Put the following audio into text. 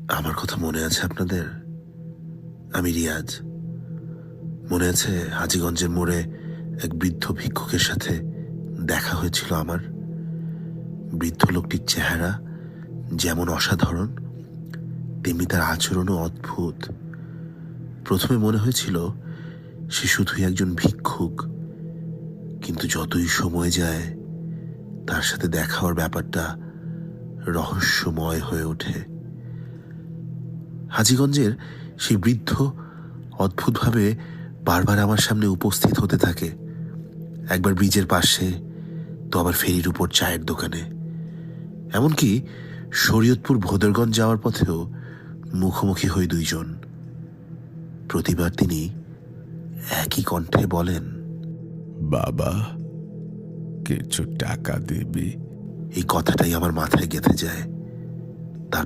আমার কথা মনে আছে আপনাদের? আমি রিয়াজ। মনে আছে হাজীগঞ্জের মোড়ে এক বৃদ্ধ ভিক্ষুকের সাথে দেখা হয়েছিল আমার? বৃদ্ধ লোকটির চেহারা যেমন অসাধারণ, তেমনি তার আচরণও অদ্ভুত। প্রথমে মনে হয়েছিল সে শুধুই একজন ভিক্ষুক, কিন্তু যতই সময় যায় তার সাথে দেখা হওয়ার ব্যাপারটা রহস্যময় হয়ে ওঠে। হাজীগঞ্জের সেই বৃদ্ধ অদ্ভুতভাবে বারবার আমার সামনে উপস্থিত হতে থাকে। একবার ব্রিজের পাশে, তো আবার ফেরির উপর চায়ের দোকানে, এমনকি শরীয়তপুর ভোদরগঞ্জ যাওয়ার পথেও মুখোমুখি হই দুইজন। প্রতিবার তিনি একই কণ্ঠে বলেন, বাবা, কিছু টাকা দিবি? এই কথাটাই আমার মাথায় গেঁথে যায়।